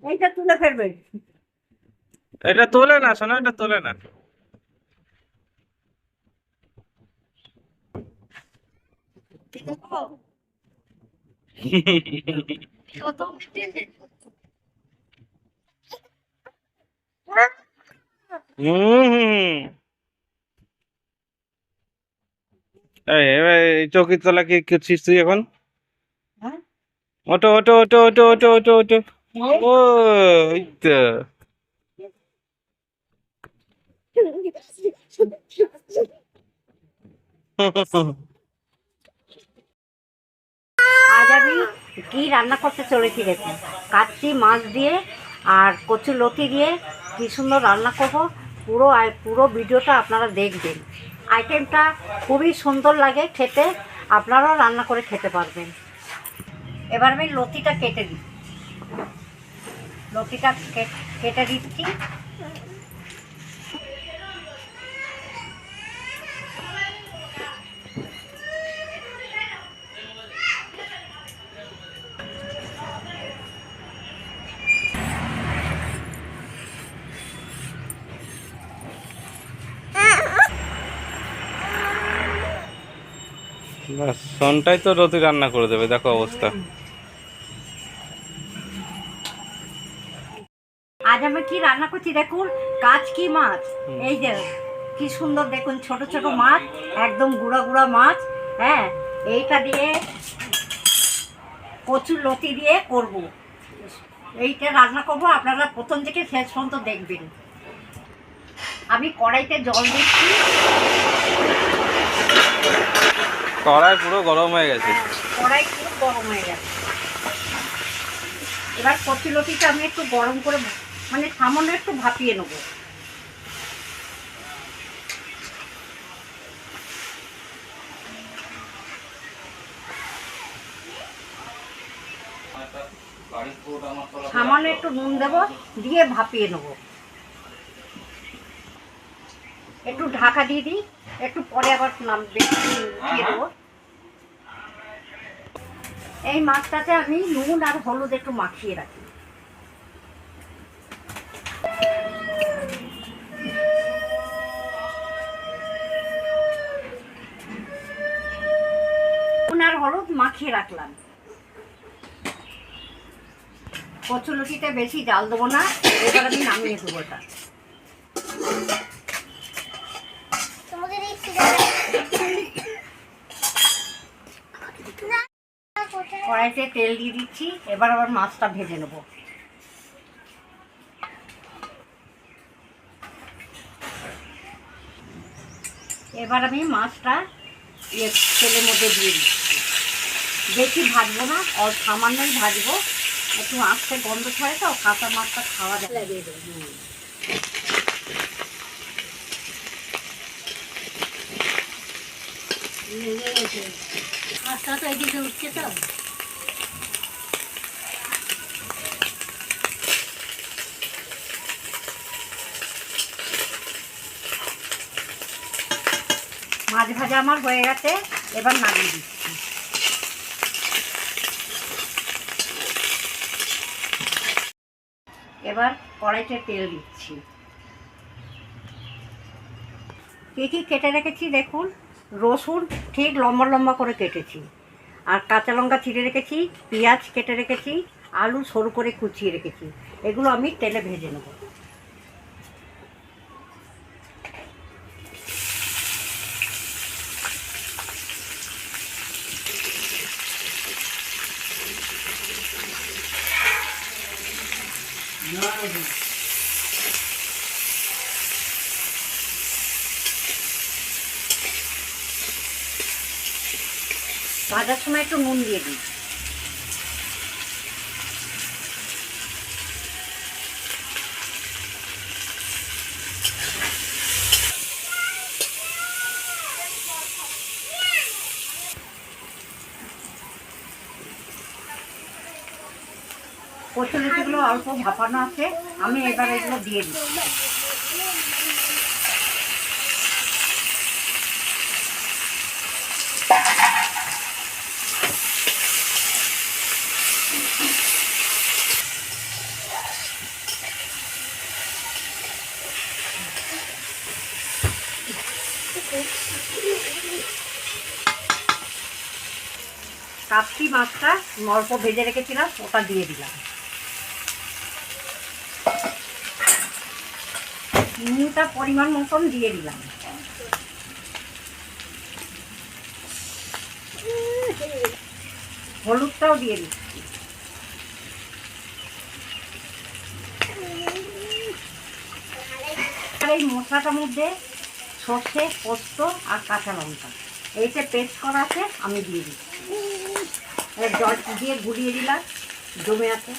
এইটা তুলে ফেলবে। এটা তোলে না, শোনো, এটা তোলে না। দেখো, কত মিষ্টি। হম। এবার এই চৌকির তলা কি করছিস তুই এখন? হ্যাঁ? ওটো ওটো ওটো ওটো ওটো ওটো ওটো। ও, এই তো। আজ আমি কি রান্না করতে চলেছি দেখুন। কাচ্চি মাছ দিয়ে আর কচু লতি দিয়ে কি সুন্দর রান্না করব। পুরো ভিডিওটা আপনারা দেখবেন। আইটেমটা খুবই সুন্দর লাগে খেতে, আপনারাও রান্না করে খেতে পারবেন। এবার আমি লতিটা কেটে দিই, লতিটা কেটে দিচ্ছি। বাস, সনটাই তো রতি রান্না করে দেবে, দেখো অবস্থা। আজ আমি কি রান্না করছি দেখুন, কাচকি মাছ। হুম। এই যে কি সুন্দর দেখুন, ছোট ছোট মাছ, একদম গুঁড়া গুঁড়া মাছ। হ্যাঁ, এইটা দিয়ে কচুর লতি দিয়ে করব। এইটা রান্না করব, আপনারা প্রথম থেকে শেষ পর্যন্ত দেখবেন। আমি কড়াইতে জল দিচ্ছি। কড়াই পুরো গরম হয়ে গেছে। হ্যাঁ, কড়াই খুব গরম হয়ে গেছে। এবার কচু লতিটা আমি একটু গরম করে, মানে সামান্য একটু ভাপিয়ে নেব। সামান্য একটু নুন দেব, দিয়ে ভাপিয়ে নেব। একটু ঢাকা দিয়ে দিই, একটু পরে আবার দিয়ে দেবো। এই মাছটাতে আমি নুন আর হলুদ একটু মাখিয়ে রাখি। নুন আর হলুদ মাখিয়ে রাখলাম। কচুলতিতে বেশি জাল দেবো না, এবার আমি নামিয়ে দেবো এটা। কড়াইতে তেল দিয়ে দিচ্ছি, এবার আবার মাছটা ভেজে নেব। এবার আমি মাছটা তেলের মধ্যে দিয়ে দিচ্ছি। বেশি ভাজবো না, সামান্যই ভাজবো। একটু আস্তে গন্ধ ছাড়ে তো, কাঁচা মাছটা খাওয়া যায়। মাছটা তো এদিকে উঠছে তো। মাছ ভাজা আমার হয়ে গেছে, এবার নামিয়ে দিচ্ছি। এবার কড়াইতে তেল দিচ্ছি। কী কী কেটে রেখেছি দেখুন। রসুন ঠিক লম্বা লম্বা করে কেটেছি, আর কাঁচা লঙ্কা ছিঁড়ে রেখেছি, পেঁয়াজ কেটে রেখেছি, আলু সরু করে কুচিয়ে রেখেছি। এগুলো আমি তেলে ভেজে নেব। ভাজার সময় একটু নুন দিয়ে দিই। কচুরিগুলো অল্প ভাপানো আছে, আমি এবার এগুলো দিয়ে দিই। কাচ্চি মাছটা অল্প ভেজে রেখেছিলাম, ওটা দিয়ে দিলাম। নুনটা পরিমাণ মতন দিয়ে দিলাম। হলুদটাও দিয়ে দিচ্ছি। আর এই মশলাটার মধ্যে সর্ষে, পোস্ত আর কাঁচা লঙ্কা এইটা পেস্ট করা আছে, আমি দিয়ে দিচ্ছি। জল দিয়ে গুলিয়ে দিলাম, জমে আছে।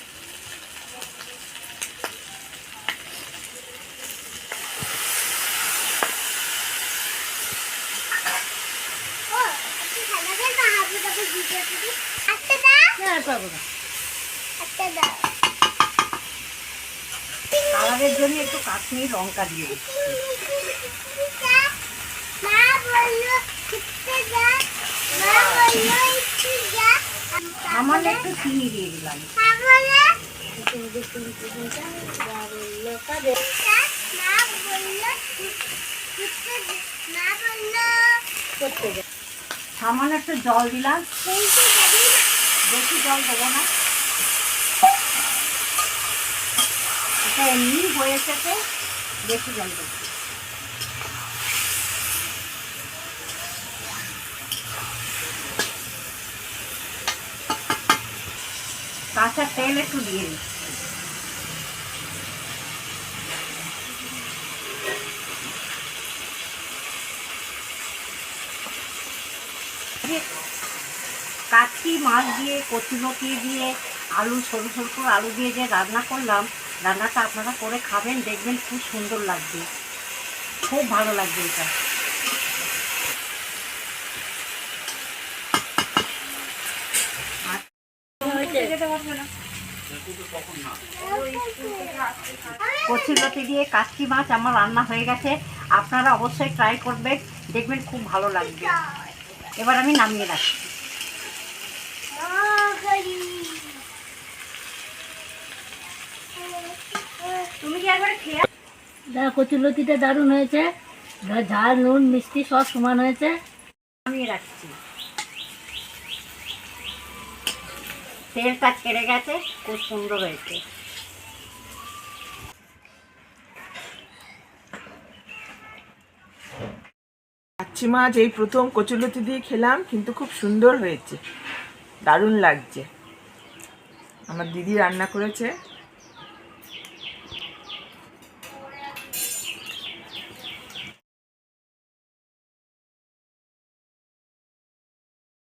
কালারের জন্য একটু কাশ্মীরি লঙ্কা দিয়ে দিচ্ছি। সামান্য একটু চিনি দিয়ে দিলাম। সামান্য একটু জল দিলাম, বেশি জল দেবো না, এটা এমনি হয়েছে, বেশি জল দেবো। কাঁচা তেল একটু দিয়ে দিচ্ছি। কাচ্চি মাছ দিয়ে, কচুলতি দিয়ে, আলু সরু সরু করে আলু দিয়ে যে রান্না করলাম, রান্নাটা আপনারা করে খাবেন, দেখবেন খুব সুন্দর লাগবে, খুব ভালো লাগবে এটা। কচুলতি দিয়ে কাচ্চি মাছ আমার রান্না হয়ে গেছে, আপনারা অবশ্যই ট্রাই করবেন, দেখবেন খুব ভালো লাগবে। এবার আমি নামিয়ে রাখছি। তুমি কি একবার খেয়ে কচুলতিটা দারুণ হয়েছে, ঝাল নুন মিষ্টি সব সমান হয়েছে। নামিয়ে রাখছি। তেলটা ছেড়ে গেছে, খুব সুন্দর হয়েছে। কাচ্চি মাছ এই প্রথম কচুলতি দিয়ে খেলাম, কিন্তু খুব সুন্দর হয়েছে, দারুণ লাগছে। আমার দিদি রান্না করেছে,